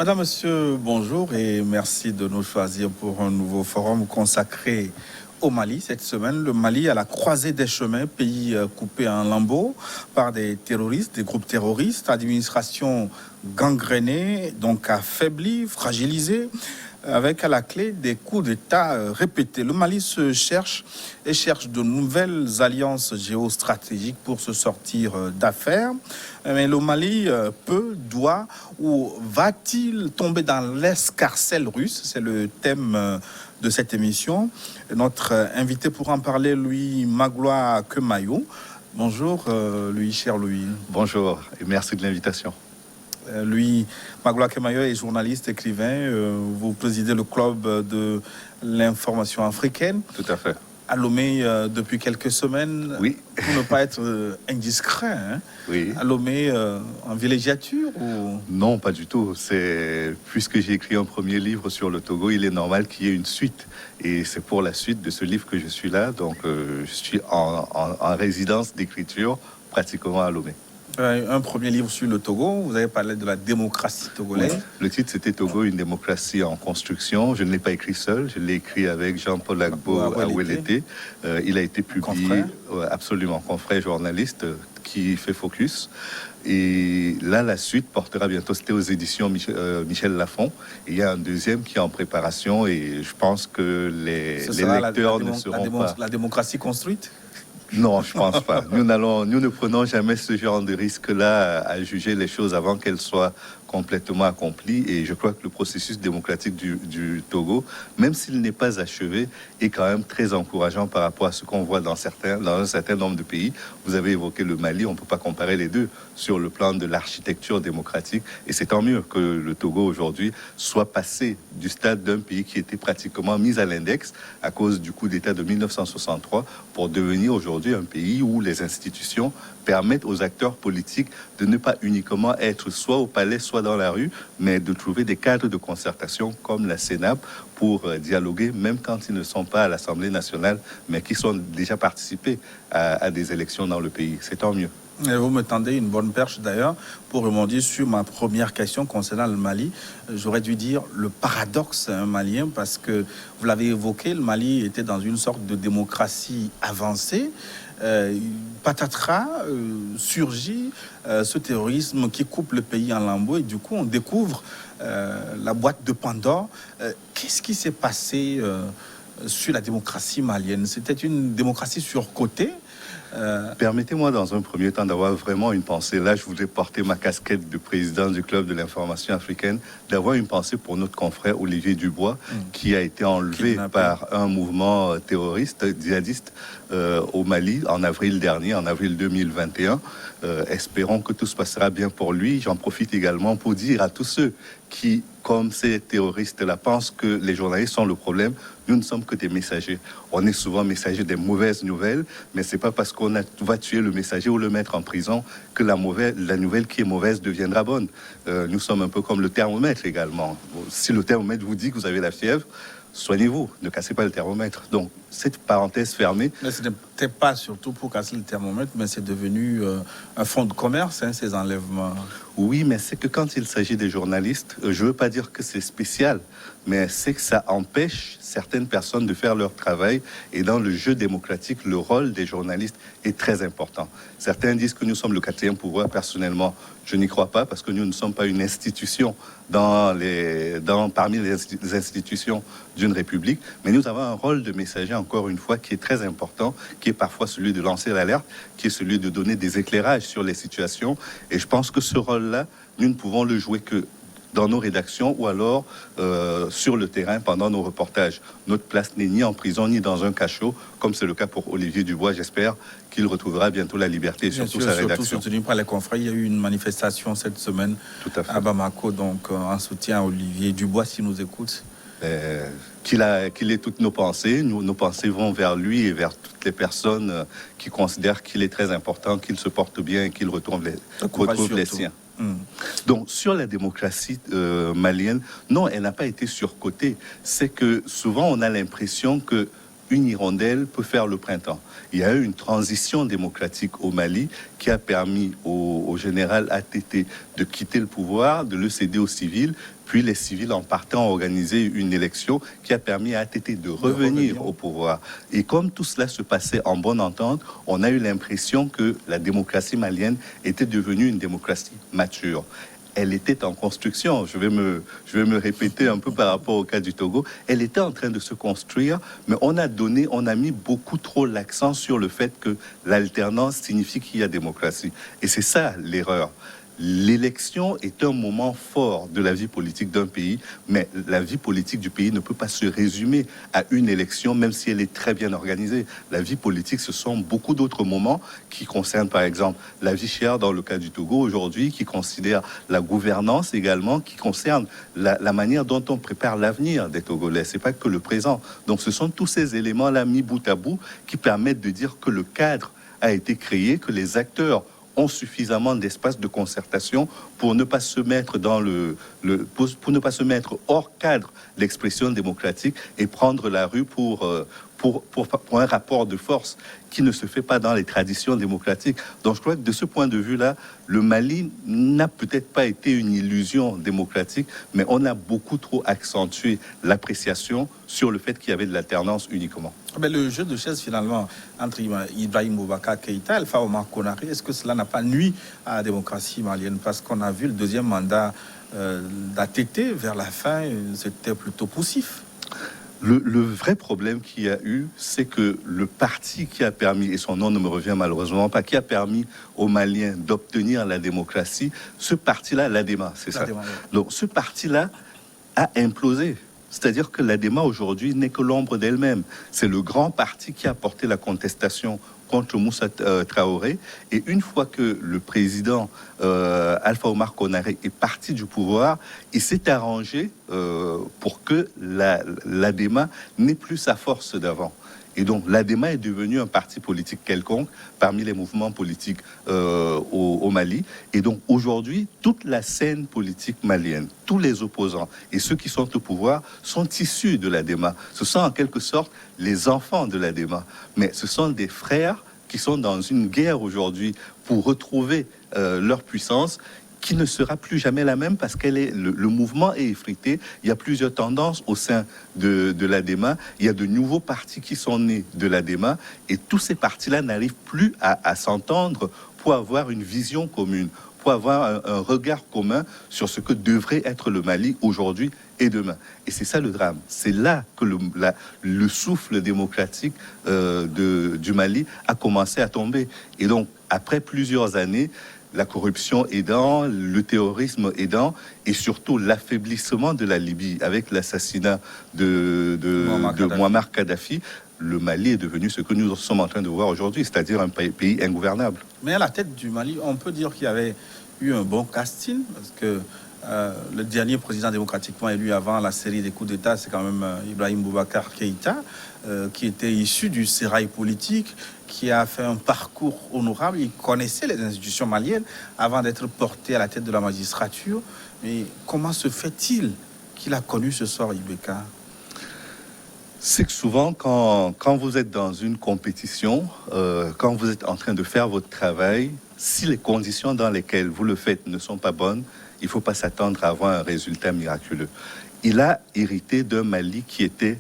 Madame, Monsieur, bonjour et merci de nous choisir pour un nouveau forum consacré au Mali. Cette semaine, le Mali à la croisée des chemins, pays coupé en lambeaux par des terroristes, des groupes terroristes, administration gangrénée, donc affaiblie, fragilisée, avec à la clé des coups d'État répétés. Le Mali se cherche et cherche de nouvelles alliances géostratégiques pour se sortir d'affaires. Mais le Mali peut, doit ou va-t-il tomber dans l'escarcelle russe? C'est le thème de cette émission. Notre invité pour en parler, Louis Magloire Kemayo. Bonjour, Louis, cher Louis. Bonjour et merci de l'invitation. Louis Magloire Kemayo est journaliste, écrivain. Vous présidez le club de l'information africaine. Tout à fait. À Lomé depuis quelques semaines. Oui. Pour ne pas être indiscret. Hein. Oui. À Lomé en villégiature ou... Non, pas du tout. Puisque j'ai écrit un premier livre sur le Togo, il est normal qu'il y ait une suite. Et c'est pour la suite de ce livre que je suis là. Donc, je suis en résidence d'écriture pratiquement à Lomé. Un premier livre sur le Togo, vous avez parlé de la démocratie togolaise. Oui. Le titre, c'était Togo, une démocratie en construction. Je ne l'ai pas écrit seul, je l'ai écrit avec Jean-Paul Agbo Awelete. Il a été publié, absolument, confrère journaliste qui fait Focus. Et là, la suite portera bientôt, c'était aux éditions Michel Lafon. Et il y a un deuxième qui est en préparation et je pense que les lecteurs ne seront pas... La démocratie construite? Non, je pense pas. Nous ne prenons jamais ce genre de risque-là à juger les choses avant qu'elles soient complètement accomplies. Et je crois que le processus démocratique du Togo, même s'il n'est pas achevé, est quand même très encourageant par rapport à ce qu'on voit dans un certain nombre de pays. Vous avez évoqué le Mali, on ne peut pas comparer les deux sur le plan de l'architecture démocratique. Et c'est tant mieux que le Togo aujourd'hui soit passé du stade d'un pays qui était pratiquement mis à l'index à cause du coup d'État de 1963 pour devenir aujourd'hui un pays où les institutions permettent aux acteurs politiques de ne pas uniquement être soit au palais, soit dans la rue, mais de trouver des cadres de concertation comme la CENAP pour dialoguer, même quand ils ne sont pas à l'Assemblée nationale, mais qui sont déjà participés à des élections dans le pays. C'est tant mieux. Et vous me tendez une bonne perche d'ailleurs pour rebondir sur ma première question concernant le Mali. J'aurais dû dire le paradoxe malien parce que vous l'avez évoqué, le Mali était dans une sorte de démocratie avancée. Patatras surgit ce terrorisme qui coupe le pays en lambeaux et du coup on découvre la boîte de Pandore. Qu'est-ce qui s'est passé sur la démocratie malienne? C'était une démocratie surcotée. Permettez-moi dans un premier temps d'avoir vraiment une pensée. Là, je voudrais porter ma casquette de président du club de l'information africaine, d'avoir une pensée pour notre confrère Olivier Dubois, qui a été enlevé par un mouvement terroriste, djihadiste, au Mali en avril dernier, en avril 2021. Espérons que tout se passera bien pour lui. J'en profite également pour dire à tous ceux qui, comme ces terroristes-là, pensent que les journalistes sont le problème. Nous ne sommes que des messagers. On est souvent messagers des mauvaises nouvelles, mais c'est pas parce qu'on va tuer le messager ou le mettre en prison que la nouvelle qui est mauvaise deviendra bonne. Nous sommes un peu comme le thermomètre également. Si le thermomètre vous dit que vous avez la fièvre, soignez-vous, ne cassez pas le thermomètre. Donc, cette parenthèse fermée... Mais ce n'était pas surtout pour casser le thermomètre, mais c'est devenu un fonds de commerce, hein, ces enlèvements. Oui, mais c'est que quand il s'agit des journalistes, je ne veux pas dire que c'est spécial, mais c'est que ça empêche certaines personnes de faire leur travail. Et dans le jeu démocratique, le rôle des journalistes est très important. Certains disent que nous sommes le quatrième pouvoir. Personnellement, je n'y crois pas parce que nous ne sommes pas une institution parmi les institutions d'une république. Mais nous avons un rôle de messager, encore une fois, qui est très important, qui est parfois celui de lancer l'alerte, qui est celui de donner des éclairages sur les situations. Et je pense que ce rôle-là, nous ne pouvons le jouer que dans nos rédactions ou alors sur le terrain pendant nos reportages. Notre place n'est ni en prison ni dans un cachot, comme c'est le cas pour Olivier Dubois. J'espère qu'il retrouvera bientôt la liberté et surtout sa rédaction. Surtout soutenu par les confrères. Il y a eu une manifestation cette semaine à Bamako, donc en soutien à Olivier Dubois, s'il nous écoute. Qu'il ait toutes nos pensées. Nos pensées vont vers lui et vers toutes les personnes qui considèrent qu'il est très important, qu'il se porte bien et qu'il retrouve les siens. Donc, sur la démocratie malienne, non, elle n'a pas été surcotée. C'est que souvent, on a l'impression que une hirondelle peut faire le printemps. Il y a eu une transition démocratique au Mali qui a permis au général ATT de quitter le pouvoir, de le céder aux civils, puis les civils en partant ont organisé une élection qui a permis à ATT de revenir au pouvoir. Et comme tout cela se passait en bonne entente, on a eu l'impression que la démocratie malienne était devenue une démocratie mature. Elle était en construction. Je vais me répéter un peu par rapport au cas du Togo. Elle était en train de se construire, mais on a mis beaucoup trop l'accent sur le fait que l'alternance signifie qu'il y a démocratie. Et c'est ça l'erreur. L'élection est un moment fort de la vie politique d'un pays, mais la vie politique du pays ne peut pas se résumer à une élection, même si elle est très bien organisée. La vie politique, ce sont beaucoup d'autres moments qui concernent, par exemple, la vie chère dans le cas du Togo aujourd'hui, qui considèrent la gouvernance également, qui concerne la manière dont on prépare l'avenir des Togolais. C'est pas que le présent. Donc, ce sont tous ces éléments-là mis bout à bout qui permettent de dire que le cadre a été créé, que les acteurs ont suffisamment d'espace de concertation pour ne pas se mettre pour ne pas se mettre hors cadre l'expression démocratique et prendre la rue pour un rapport de force qui ne se fait pas dans les traditions démocratiques. Donc je crois que de ce point de vue-là, le Mali n'a peut-être pas été une illusion démocratique, mais on a beaucoup trop accentué l'appréciation sur le fait qu'il y avait de l'alternance uniquement. Mais le jeu de chaises finalement entre Ibrahim Boubacar Keïta et Alpha Omar Konaré, est-ce que cela n'a pas nui à la démocratie malienne? Parce qu'on a vu le deuxième mandat d'ATT vers la fin, c'était plutôt poussif. Le vrai problème qu'il y a eu, c'est que le parti qui a permis, et son nom ne me revient malheureusement pas, qui a permis aux Maliens d'obtenir la démocratie, ce parti-là, l'ADEMA, c'est ça. Donc ce parti-là a implosé. C'est-à-dire que l'ADEMA aujourd'hui n'est que l'ombre d'elle-même. C'est le grand parti qui a porté la contestation contre Moussa Traoré. Et une fois que le président Alpha Omar Konaré est parti du pouvoir, il s'est arrangé pour que l'ADEMA n'ait plus sa force d'avant. Et donc l'ADEMA est devenu un parti politique quelconque parmi les mouvements politiques au Mali. Et donc aujourd'hui, toute la scène politique malienne, tous les opposants et ceux qui sont au pouvoir sont issus de l'ADEMA. Ce sont en quelque sorte les enfants de l'ADEMA. Mais ce sont des frères qui sont dans une guerre aujourd'hui pour retrouver leur puissance, qui ne sera plus jamais la même parce le mouvement est effrité. Il y a plusieurs tendances au sein de l'ADEMA. Il y a de nouveaux partis qui sont nés de l'ADEMA et tous ces partis-là n'arrivent plus à s'entendre pour avoir une vision commune, pour avoir un regard commun sur ce que devrait être le Mali aujourd'hui et demain. Et c'est ça le drame. C'est là que le souffle démocratique du Mali a commencé à tomber. Et donc, après plusieurs années, la corruption aidant, le terrorisme aidant, et surtout l'affaiblissement de la Libye avec l'assassinat de Muammar Kadhafi, le Mali est devenu ce que nous sommes en train de voir aujourd'hui, c'est-à-dire un pays ingouvernable. Mais à la tête du Mali, on peut dire qu'il y avait eu un bon casting, parce que le dernier président démocratiquement élu avant la série des coups d'État, c'est quand même Ibrahim Boubacar Keïta, qui était issu du sérail politique, qui a fait un parcours honorable. Il connaissait les institutions maliennes avant d'être porté à la tête de la magistrature. Mais comment se fait-il qu'il a connu ce sort, Ibeka? C'est que souvent, quand vous êtes dans une compétition, quand vous êtes en train de faire votre travail, si les conditions dans lesquelles vous le faites ne sont pas bonnes, il ne faut pas s'attendre à avoir un résultat miraculeux. Il a hérité d'un Mali qui était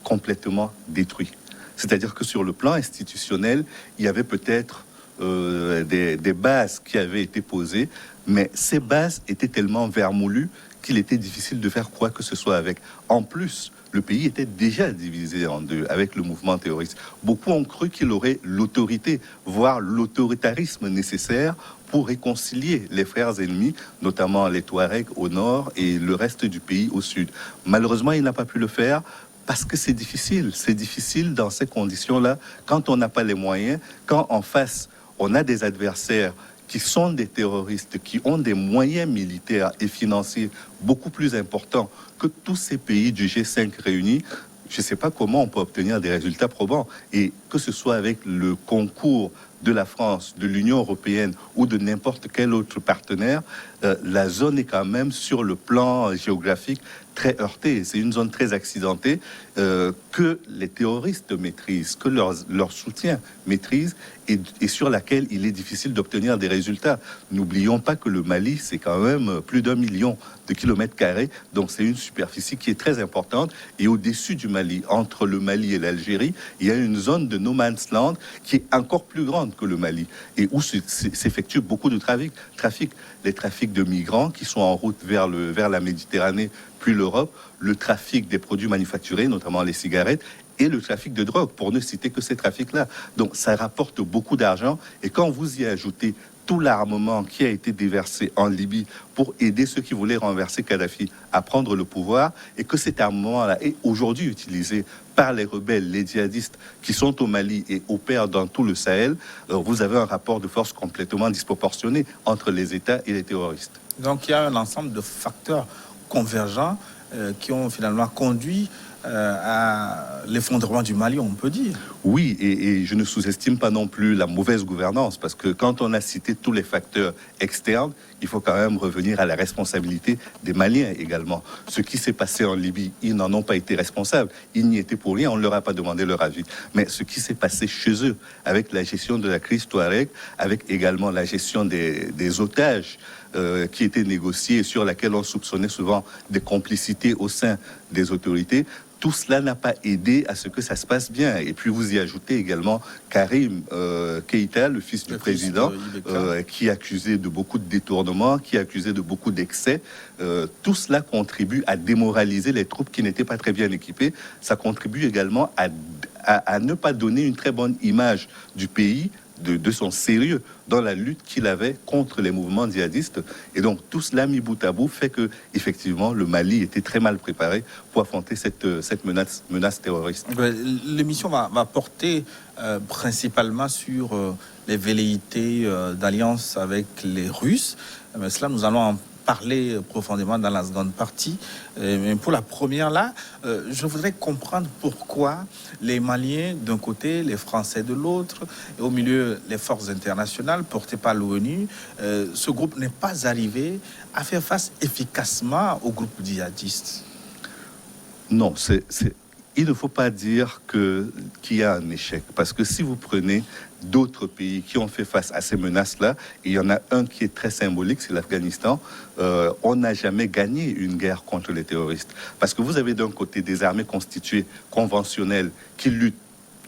complètement détruit. C'est-à-dire que sur le plan institutionnel, il y avait peut-être des bases qui avaient été posées, mais ces bases étaient tellement vermoulues qu'il était difficile de faire quoi que ce soit avec. En plus, le pays était déjà divisé en deux avec le mouvement terroriste. Beaucoup ont cru qu'il aurait l'autorité, voire l'autoritarisme nécessaire pour réconcilier les frères ennemis, notamment les Touaregs au nord et le reste du pays au sud. Malheureusement, il n'a pas pu le faire parce que c'est difficile. C'est difficile dans ces conditions-là, quand on n'a pas les moyens, quand en face, on a des adversaires qui sont des terroristes, qui ont des moyens militaires et financiers beaucoup plus importants que tous ces pays du G5 réunis. Je ne sais pas comment on peut obtenir des résultats probants. Et que ce soit avec le concours de la France, de l'Union européenne ou de n'importe quel autre partenaire, la zone est quand même sur le plan géographique très heurtée. C'est une zone très accidentée que les terroristes maîtrisent, que leur soutien maîtrise et sur laquelle il est difficile d'obtenir des résultats. N'oublions pas que le Mali, c'est quand même plus d'1 million de kilomètres carrés, donc c'est une superficie qui est très importante. Et au-dessus du Mali, entre le Mali et l'Algérie, il y a une zone de no man's land qui est encore plus grande que le Mali et où s'effectue beaucoup de trafic. Les trafics de migrants qui sont en route vers la Méditerranée, puis l'Europe, le trafic des produits manufacturés, notamment les cigarettes, et le trafic de drogue, pour ne citer que ces trafics-là. Donc ça rapporte beaucoup d'argent, et quand vous y ajoutez tout l'armement qui a été déversé en Libye pour aider ceux qui voulaient renverser Kadhafi à prendre le pouvoir, et que cet armement-là est aujourd'hui utilisé par les rebelles, les djihadistes qui sont au Mali et opèrent dans tout le Sahel, vous avez un rapport de force complètement disproportionné entre les États et les terroristes. Donc il y a un ensemble de facteurs convergents qui ont finalement conduit à l'effondrement du Mali, on peut dire. Oui, et je ne sous-estime pas non plus la mauvaise gouvernance, parce que quand on a cité tous les facteurs externes, il faut quand même revenir à la responsabilité des Maliens également. Ce qui s'est passé en Libye, ils n'en ont pas été responsables. Ils n'y étaient pour rien, on ne leur a pas demandé leur avis. Mais ce qui s'est passé chez eux, avec la gestion de la crise Touareg, avec également la gestion des otages qui étaient négociés, sur laquelle on soupçonnait souvent des complicités au sein des autorités, tout cela n'a pas aidé à ce que ça se passe bien. Et puis vous y ajoutez également Karim Keïta, le fils du président, qui est accusé de beaucoup de détournements, qui est accusé de beaucoup d'excès. Tout cela contribue à démoraliser les troupes qui n'étaient pas très bien équipées. Ça contribue également à ne pas donner une très bonne image du pays, de son sérieux dans la lutte qu'il avait contre les mouvements djihadistes. Et donc tout cela mis bout à bout fait que effectivement le Mali était très mal préparé pour affronter cette menace terroriste. L'émission va porter principalement sur les velléités d'alliance avec les Russes. Mais cela, nous allons en parler profondément dans la seconde partie. Mais pour la première, là, je voudrais comprendre pourquoi les Maliens d'un côté, les Français de l'autre, et au milieu, les forces internationales portées par l'ONU, ce groupe n'est pas arrivé à faire face efficacement au groupe djihadiste. Non, il ne faut pas dire qu'il y a un échec. Parce que si vous prenez d'autres pays qui ont fait face à ces menaces-là, il y en a un qui est très symbolique, c'est l'Afghanistan. On n'a jamais gagné une guerre contre les terroristes. Parce que vous avez d'un côté des armées constituées, conventionnelles, qui luttent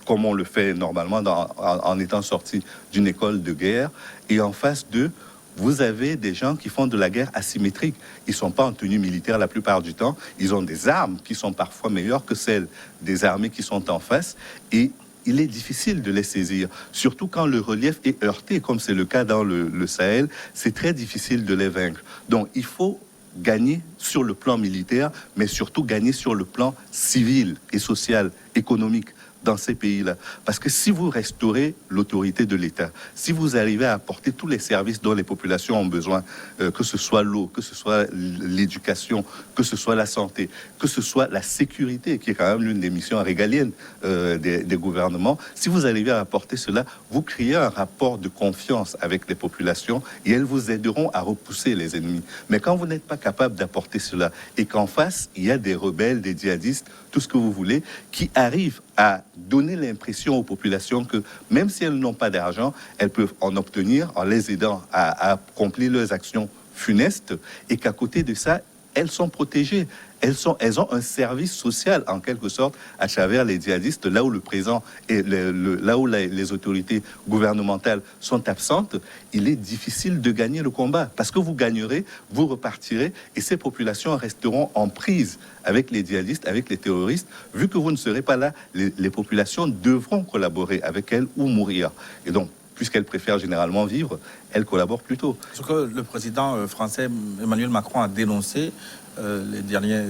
comme on le fait normalement en étant sorti d'une école de guerre. Et en face d'eux, vous avez des gens qui font de la guerre asymétrique. Ils ne sont pas en tenue militaire la plupart du temps. Ils ont des armes qui sont parfois meilleures que celles des armées qui sont en face. Et il est difficile de les saisir. Surtout quand le relief est heurté, comme c'est le cas dans le Sahel, c'est très difficile de les vaincre. Donc il faut gagner sur le plan militaire, mais surtout gagner sur le plan civil et social, économique, dans ces pays-là. Parce que si vous restaurez l'autorité de l'État, si vous arrivez à apporter tous les services dont les populations ont besoin, que ce soit l'eau, que ce soit l'éducation, que ce soit la santé, que ce soit la sécurité, qui est quand même l'une des missions régaliennes des gouvernements, si vous arrivez à apporter cela, vous créez un rapport de confiance avec les populations et elles vous aideront à repousser les ennemis. Mais quand vous n'êtes pas capable d'apporter cela et qu'en face, il y a des rebelles, des djihadistes, tout ce que vous voulez, qui arrivent à donner l'impression aux populations que même si elles n'ont pas d'argent, elles peuvent en obtenir en les aidant à accomplir leurs actions funestes et qu'à côté de ça, elles sont protégées. Elles ont un service social en quelque sorte à travers les djihadistes, là où le présent et là où les autorités gouvernementales sont absentes. Il est difficile de gagner le combat parce que vous gagnerez, vous repartirez et ces populations resteront en prise avec les djihadistes, avec les terroristes. Vu que vous ne serez pas là, les populations devront collaborer avec elles ou mourir. Et donc, puisqu'elles préfèrent généralement vivre, elles collaborent plutôt. Ce que le président français Emmanuel Macron a dénoncé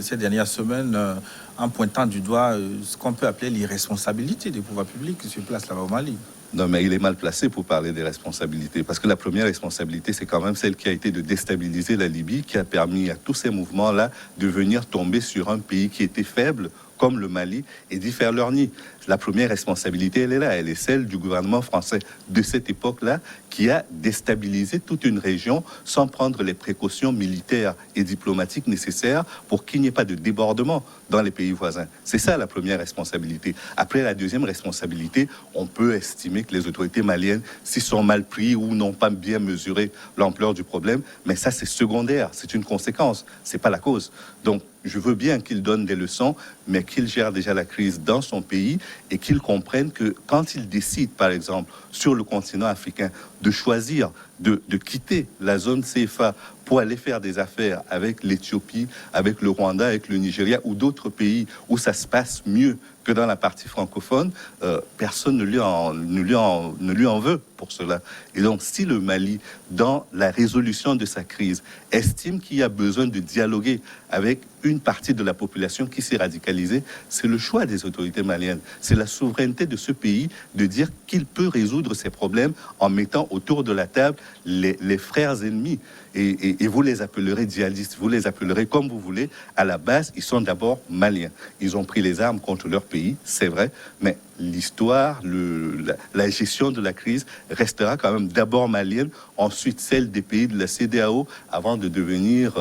ces dernières semaines en pointant du doigt ce qu'on peut appeler l'irresponsabilité des pouvoirs publics sur place là-bas au Mali. Non, mais il est mal placé pour parler des responsabilités, parce que la première responsabilité, c'est quand même celle qui a été de déstabiliser la Libye, qui a permis à tous ces mouvements-là de venir tomber sur un pays qui était faible comme le Mali et d'y faire leur nid. La première responsabilité, elle est là, elle est celle du gouvernement français de cette époque-là qui a déstabilisé toute une région sans prendre les précautions militaires et diplomatiques nécessaires pour qu'il n'y ait pas de débordement dans les pays voisins. C'est ça la première responsabilité. Après, la deuxième responsabilité, on peut estimer que les autorités maliennes s'y sont mal pris ou n'ont pas bien mesuré l'ampleur du problème, mais ça c'est secondaire, c'est une conséquence, c'est pas la cause. Donc, je veux bien qu'il donne des leçons, mais qu'il gère déjà la crise dans son pays et qu'il comprenne que quand il décide, par exemple, sur le continent africain, de choisir de quitter la zone CFA pour aller faire des affaires avec l'Éthiopie, avec le Rwanda, avec le Nigeria ou d'autres pays où ça se passe mieux que dans la partie francophone, personne ne lui en veut pour cela. Et donc, si le Mali, dans la résolution de sa crise, estime qu'il y a besoin de dialoguer avec une partie de la population qui s'est radicalisée, c'est le choix des autorités maliennes. C'est la souveraineté de ce pays de dire qu'il peut résoudre ses problèmes en mettant autour de la table les frères ennemis. Et vous les appellerez djihadistes, vous les appellerez comme vous voulez. À la base, ils sont d'abord maliens. Ils ont pris les armes contre leur pays, c'est vrai, mais l'histoire, la gestion de la crise restera quand même d'abord malienne, ensuite celle des pays de la CEDEAO, avant de devenir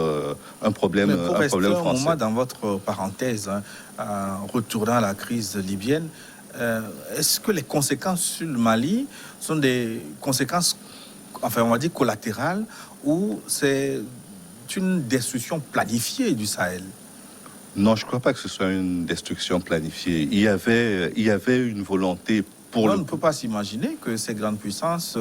un problème français. Mais pour rester un moment dans votre parenthèse, en retournant à la crise libyenne, est-ce que les conséquences sur le Mali sont des conséquences, enfin on va dire collatérales, ou c'est une destruction planifiée du Sahel? Non, je ne crois pas que ce soit une destruction planifiée. Il y avait une volonté pour On ne peut pas s'imaginer que ces grandes puissances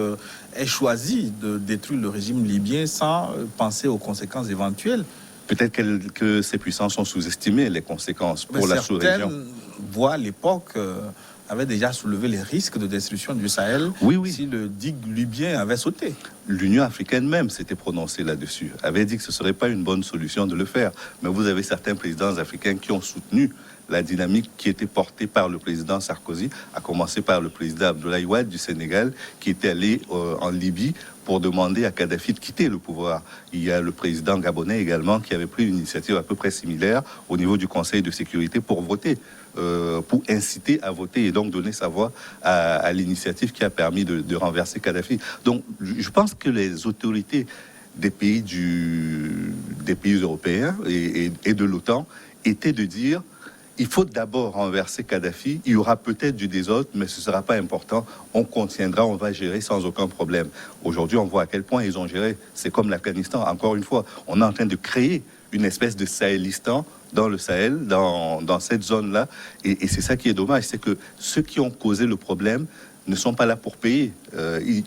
aient choisi de détruire le régime libyen sans penser aux conséquences éventuelles. Peut-être que ces puissances ont sous-estimé les conséquences pour la sous-région. Certaines voix à l'époque avaient déjà soulevé les risques de destruction du Sahel si le digue libyen avait sauté. L'Union africaine même s'était prononcée là-dessus, avait dit que ce ne serait pas une bonne solution de le faire. Mais vous avez certains présidents africains qui ont soutenu la dynamique qui était portée par le président Sarkozy, à commencer par le président Abdoulaye Wade du Sénégal, qui était allé en Libye pour demander à Kadhafi de quitter le pouvoir. Il y a le président gabonais également qui avait pris une initiative à peu près similaire au niveau du Conseil de sécurité pour voter, pour inciter à voter et donc donner sa voix à l'initiative qui a permis de renverser Kadhafi. Donc je pense que les autorités des pays européens et de l'OTAN étaient de dire: il faut d'abord renverser Kadhafi. Il y aura peut-être du désordre, mais ce ne sera pas important. On contiendra, on va gérer sans aucun problème. Aujourd'hui, on voit à quel point ils ont géré. C'est comme l'Afghanistan. Encore une fois, on est en train de créer une espèce de Sahélistan dans le Sahel, dans cette zone-là. Et c'est ça qui est dommage, c'est que ceux qui ont causé le problème ne sont pas là pour payer.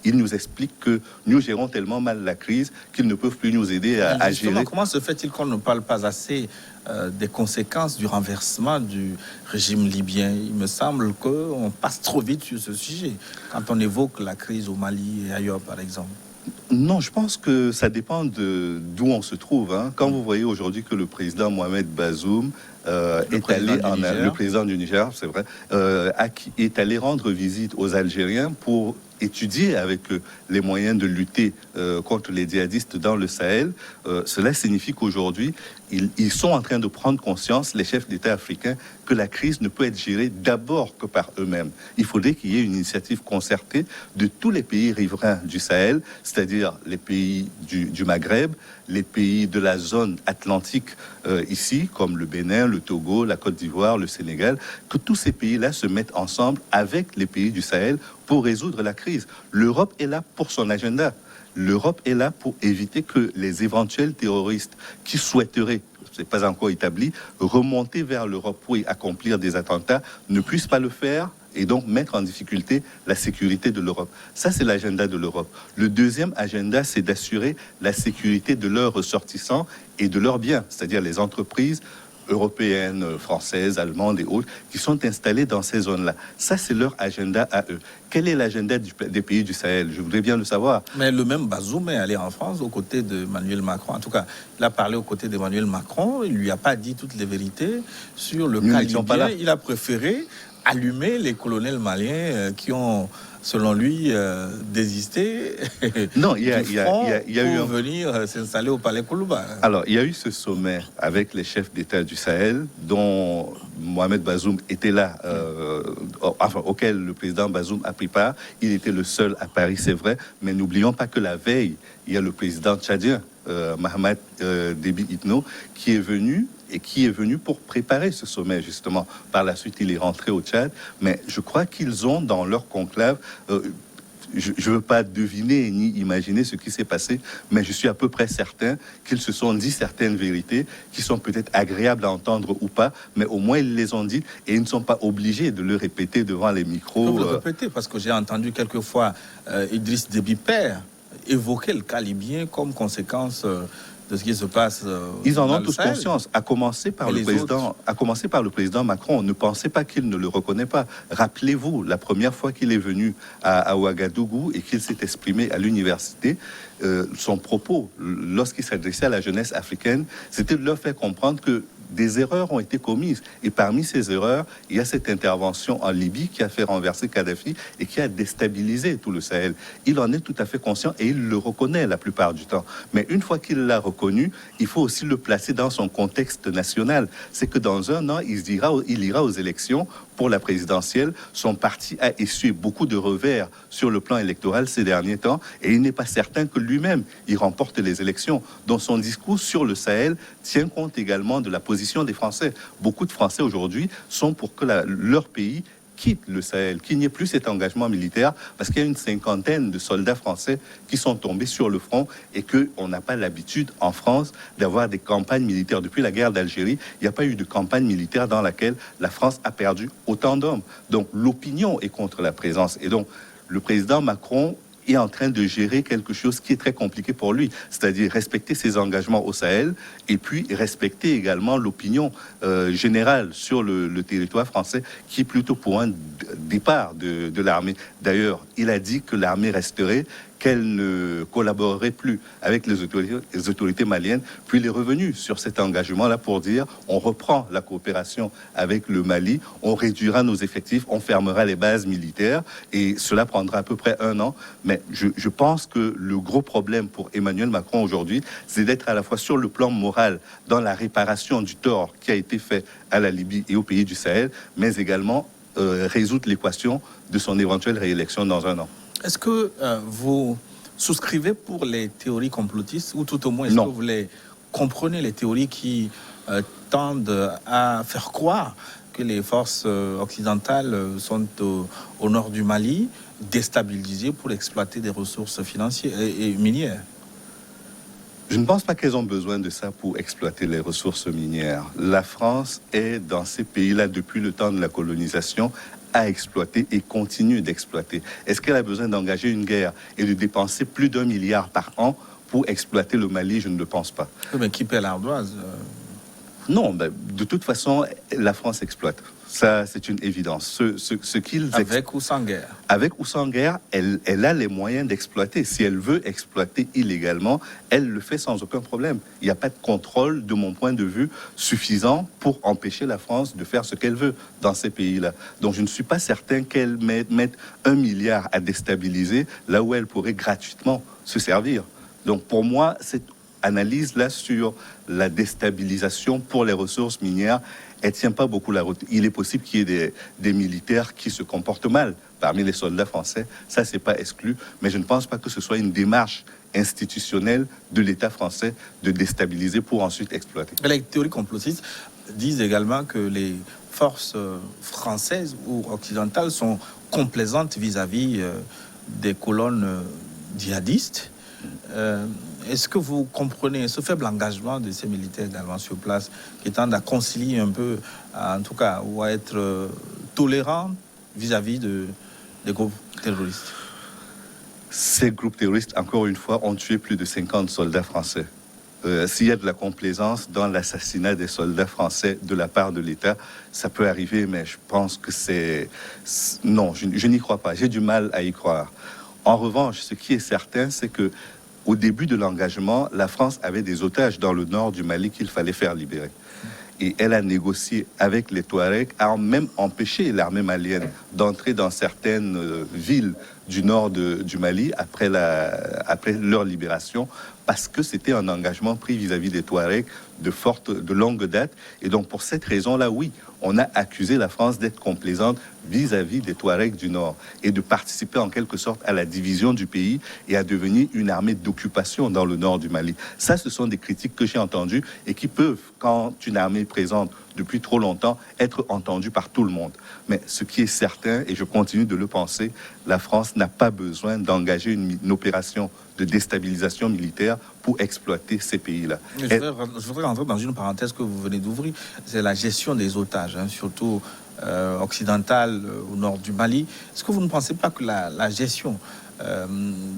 Ils nous expliquent que nous gérons tellement mal la crise qu'ils ne peuvent plus nous aider à gérer. Comment se fait-il qu'on ne parle pas assez des conséquences du renversement du régime libyen? Il me semble qu'on passe trop vite sur ce sujet quand on évoque la crise au Mali et ailleurs, par exemple. Non, je pense que ça dépend d'où on se trouve. Hein. Quand vous voyez aujourd'hui que le président Mohamed Bazoum le président du Niger, c'est vrai, est allé rendre visite aux Algériens pour étudier avec les moyens de lutter contre les djihadistes dans le Sahel, cela signifie qu'aujourd'hui, ils sont en train de prendre conscience, les chefs d'État africains, que la crise ne peut être gérée d'abord que par eux-mêmes. Il faudrait qu'il y ait une initiative concertée de tous les pays riverains du Sahel, c'est-à-dire les pays du Maghreb, les pays de la zone atlantique ici, comme le Bénin, le Togo, la Côte d'Ivoire, le Sénégal, que tous ces pays-là se mettent ensemble avec les pays du Sahel pour résoudre la crise. L'Europe est là pour son agenda. L'Europe est là pour éviter que les éventuels terroristes qui souhaiteraient, ce n'est pas encore établi, remonter vers l'Europe pour y accomplir des attentats, ne puissent pas le faire et donc mettre en difficulté la sécurité de l'Europe. Ça, c'est l'agenda de l'Europe. Le deuxième agenda, c'est d'assurer la sécurité de leurs ressortissants et de leurs biens, c'est-à-dire les entreprises européennes, françaises, allemandes et autres, qui sont installées dans ces zones-là. Ça, c'est leur agenda à eux. Quel est l'agenda des pays du Sahel? Je voudrais bien le savoir. Mais le même Bazoum est allé en France aux côtés d'Emmanuel Macron. En tout cas, il a parlé aux côtés d'Emmanuel Macron. Il ne lui a pas dit toutes les vérités sur le cas libyen. Il a préféré allumer les colonels maliens qui ont selon lui, désister Non, du front il y a eu pour venir s'installer au Palais Koulouba. Alors, il y a eu ce sommet avec les chefs d'État du Sahel, dont Mohamed Bazoum était là, auquel le président Bazoum a pris part. Il était le seul à Paris, c'est vrai, mais n'oublions pas que la veille, il y a le président tchadien, Mahamat Déby Itno, qui est venu pour préparer ce sommet, justement. Par la suite, il est rentré au Tchad, mais je crois qu'ils ont dans leur conclave... je ne veux pas deviner ni imaginer ce qui s'est passé, mais je suis à peu près certain qu'ils se sont dit certaines vérités qui sont peut-être agréables à entendre ou pas, mais au moins ils les ont dites et ils ne sont pas obligés de le répéter devant les micros. Vous le répétez, parce que j'ai entendu quelquefois Idriss Déby père évoquer le cas libyen comme conséquence de ce qui se passe. Ils en ont tous conscience, à commencer par le président Macron. Ne pensez pas qu'il ne le reconnaît pas. Rappelez-vous, la première fois qu'il est venu à Ouagadougou et qu'il s'est exprimé à l'université, son propos, lorsqu'il s'adressait à la jeunesse africaine, c'était de leur faire comprendre que des erreurs ont été commises. Et parmi ces erreurs, il y a cette intervention en Libye qui a fait renverser Kadhafi et qui a déstabilisé tout le Sahel. Il en est tout à fait conscient et il le reconnaît la plupart du temps. Mais une fois qu'il l'a reconnu, il faut aussi le placer dans son contexte national. C'est que dans un an, il ira aux élections pour la présidentielle. Son parti a essuyé beaucoup de revers sur le plan électoral ces derniers temps et il n'est pas certain que lui-même il remporte les élections. Donc son discours sur le Sahel tient compte également de la position des Français. Beaucoup de Français aujourd'hui sont pour que leur pays quitte le Sahel, qu'il n'y ait plus cet engagement militaire, parce qu'il y a une cinquantaine de soldats français qui sont tombés sur le front et qu'on n'a pas l'habitude en France d'avoir des campagnes militaires. Depuis la guerre d'Algérie, il n'y a pas eu de campagne militaire dans laquelle la France a perdu autant d'hommes. Donc l'opinion est contre la présence. Et donc le président Macron est en train de gérer quelque chose qui est très compliqué pour lui, c'est-à-dire respecter ses engagements au Sahel et puis respecter également l'opinion générale sur le territoire français qui est plutôt pour un départ de l'armée. D'ailleurs, il a dit que l'armée resterait, qu'elle ne collaborerait plus avec les autorités maliennes, puis il est revenu sur cet engagement-là pour dire on reprend la coopération avec le Mali, on réduira nos effectifs, on fermera les bases militaires et cela prendra à peu près un an. Mais je pense que le gros problème pour Emmanuel Macron aujourd'hui, c'est d'être à la fois sur le plan moral dans la réparation du tort qui a été fait à la Libye et au pays du Sahel, mais également résoudre l'équation de son éventuelle réélection dans un an. Est-ce que vous souscrivez pour les théories complotistes, ou tout au moins, est-ce que vous les comprenez, les théories qui tendent à faire croire que les forces occidentales sont au nord du Mali, déstabilisées pour exploiter des ressources financières et minières? Je ne pense pas qu'elles ont besoin de ça pour exploiter les ressources minières. La France est dans ces pays-là depuis le temps de la colonisation à exploiter et continue d'exploiter. Est-ce qu'elle a besoin d'engager une guerre et de dépenser plus d'1 milliard par an pour exploiter le Mali? Je ne le pense pas. Mais qui paie l'ardoise? Non, de toute façon, la France exploite. Ça, c'est une évidence. Ce qu'ils avec ou sans guerre? Avec ou sans guerre, elle a les moyens d'exploiter. Si elle veut exploiter illégalement, elle le fait sans aucun problème. Il n'y a pas de contrôle, de mon point de vue, suffisant pour empêcher la France de faire ce qu'elle veut dans ces pays-là. Donc, je ne suis pas certain qu'elle mette 1 milliard à déstabiliser là où elle pourrait gratuitement se servir. Donc, pour moi, cette analyse-là sur la déstabilisation pour les ressources minières, elle ne tient pas beaucoup la route. Il est possible qu'il y ait des militaires qui se comportent mal parmi les soldats français. Ça, c'est pas exclu. Mais je ne pense pas que ce soit une démarche institutionnelle de l'État français de déstabiliser pour ensuite exploiter. Les théories complotistes disent également que les forces françaises ou occidentales sont complaisantes vis-à-vis des colonnes djihadistes. Est-ce que vous comprenez ce faible engagement de ces militaires également sur place qui tendent à concilier un peu, en tout cas, ou à être tolérants vis-à-vis des groupes terroristes? Ces groupes terroristes, encore une fois, ont tué plus de 50 soldats français. S'il y a de la complaisance dans l'assassinat des soldats français de la part de l'État, ça peut arriver, mais je pense que c'est... Non, je n'y crois pas. J'ai du mal à y croire. En revanche, ce qui est certain, c'est que au début de l'engagement, la France avait des otages dans le nord du Mali qu'il fallait faire libérer. et elle a négocié avec les Touaregs, a même empêché l'armée malienne d'entrer dans certaines villes du nord du Mali après leur libération, parce que c'était un engagement pris vis-à-vis des Touaregs de longue date. Et donc pour cette raison-là, oui, on a accusé la France d'être complaisante vis-à-vis des Touaregs du Nord et de participer en quelque sorte à la division du pays et à devenir une armée d'occupation dans le nord du Mali. Ça, ce sont des critiques que j'ai entendues et qui peuvent, quand une armée est présente depuis trop longtemps, être entendues par tout le monde. Mais ce qui est certain, et je continue de le penser, la France n'a pas besoin d'engager une opération de déstabilisation militaire pour exploiter ces pays-là. Je voudrais rentrer dans une parenthèse que vous venez d'ouvrir, c'est la gestion des otages, surtout occidentale au nord du Mali. Est-ce que vous ne pensez pas que la gestion,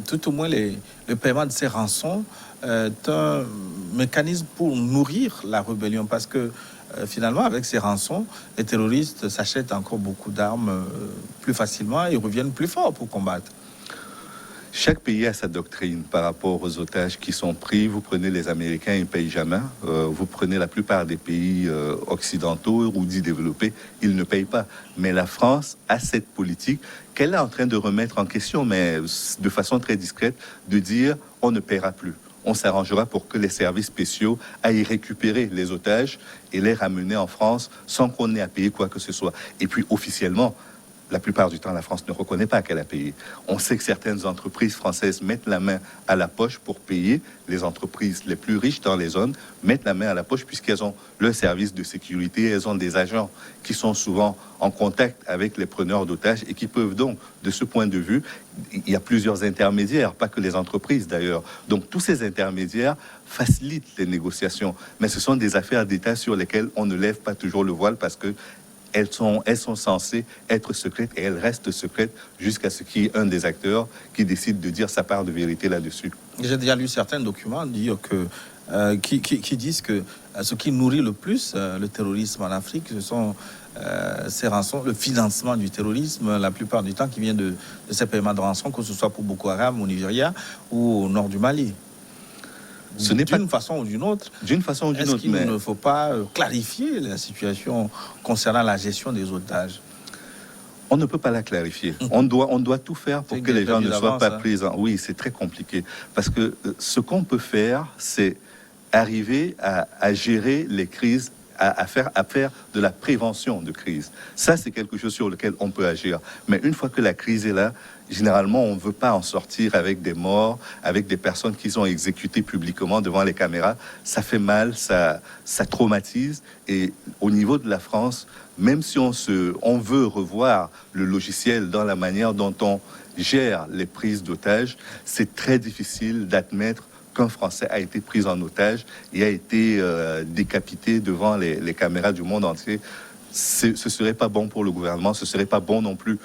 tout au moins le paiement de ces rançons, est un mécanisme pour nourrir la rébellion? Parce que finalement, avec ces rançons, les terroristes s'achètent encore beaucoup d'armes plus facilement et reviennent plus forts pour combattre. Chaque pays a sa doctrine par rapport aux otages qui sont pris. Vous prenez les Américains, ils ne payent jamais. Vous prenez la plupart des pays occidentaux ou dits développés, ils ne payent pas. Mais la France a cette politique qu'elle est en train de remettre en question, mais de façon très discrète, de dire on ne paiera plus. On s'arrangera pour que les services spéciaux aillent récupérer les otages et les ramener en France sans qu'on ait à payer quoi que ce soit. Et puis officiellement, la plupart du temps, la France ne reconnaît pas qu'elle a payé. On sait que certaines entreprises françaises mettent la main à la poche pour payer. Les entreprises les plus riches dans les zones mettent la main à la poche puisqu'elles ont leur service de sécurité. Elles ont des agents qui sont souvent en contact avec les preneurs d'otages et qui peuvent donc, de ce point de vue, il y a plusieurs intermédiaires, pas que les entreprises d'ailleurs. Donc tous ces intermédiaires facilitent les négociations. Mais ce sont des affaires d'État sur lesquelles on ne lève pas toujours le voile parce que elles sont censées être secrètes et elles restent secrètes jusqu'à ce qu'il y ait un des acteurs qui décide de dire sa part de vérité là-dessus. J'ai déjà lu certains documents qui disent que ce qui nourrit le plus le terrorisme en Afrique, ce sont ces rançons, le financement du terrorisme, la plupart du temps qui vient de ces paiements de rançons, que ce soit pour Boko Haram au Nigeria ou au nord du Mali. Ce n'est pas d'une façon ou d'une autre. D'une façon ou d'une autre. Est-ce qu'il ne faut pas clarifier la situation concernant la gestion des otages? On ne peut pas la clarifier. On doit tout faire pour que les gens ne soient pas pris en... Oui, c'est très compliqué. Parce que ce qu'on peut faire, c'est arriver à gérer les crises, à faire de la prévention de crise. Ça, c'est quelque chose sur lequel on peut agir. Mais une fois que la crise est là, généralement, on ne veut pas en sortir avec des morts, avec des personnes qui sont exécutées publiquement devant les caméras. Ça fait mal, ça traumatise. Et au niveau de la France, même si on veut revoir le logiciel dans la manière dont on gère les prises d'otages, c'est très difficile d'admettre qu'un Français a été pris en otage et a été décapité devant les caméras du monde entier. Ce serait pas bon pour le gouvernement, ce serait pas bon non plus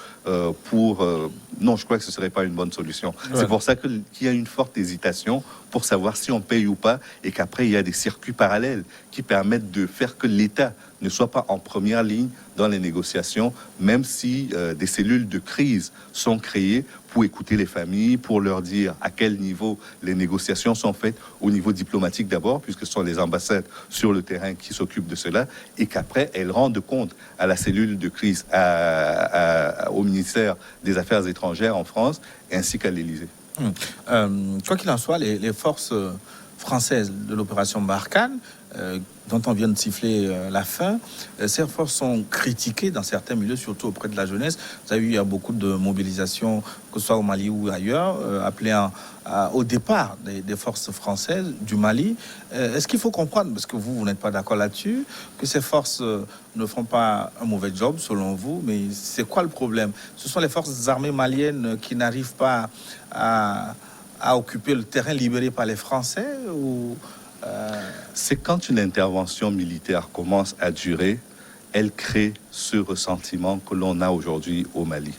non, je crois que ce serait pas une bonne solution. Ouais. C'est pour ça qu'il y a une forte hésitation pour savoir si on paye ou pas, et qu'après il y a des circuits parallèles qui permettent de faire que l'État ne soit pas en première ligne dans les négociations, même si des cellules de crise sont créées pour écouter les familles, pour leur dire à quel niveau les négociations sont faites, au niveau diplomatique d'abord, puisque ce sont les ambassades sur le terrain qui s'occupent de cela, et qu'après elles rendent compte à la cellule de crise, au ministère des Affaires étrangères en France, ainsi qu'à l'Élysée. Quoi qu'il en soit, les forces françaises de l'opération Barkhane, dont on vient de siffler la fin, ces forces sont critiquées dans certains milieux, surtout auprès de la jeunesse. Vous avez vu, il y a beaucoup de mobilisations, que ce soit au Mali ou ailleurs, appelées au départ des forces françaises du Mali. Est-ce qu'il faut comprendre, parce que vous n'êtes pas d'accord là-dessus, que ces forces ne font pas un mauvais job, selon vous, mais c'est quoi le problème? Ce sont les forces armées maliennes qui n'arrivent pas à occuper le terrain libéré par les Français ou... C'est quand une intervention militaire commence à durer, elle crée ce ressentiment que l'on a aujourd'hui au Mali.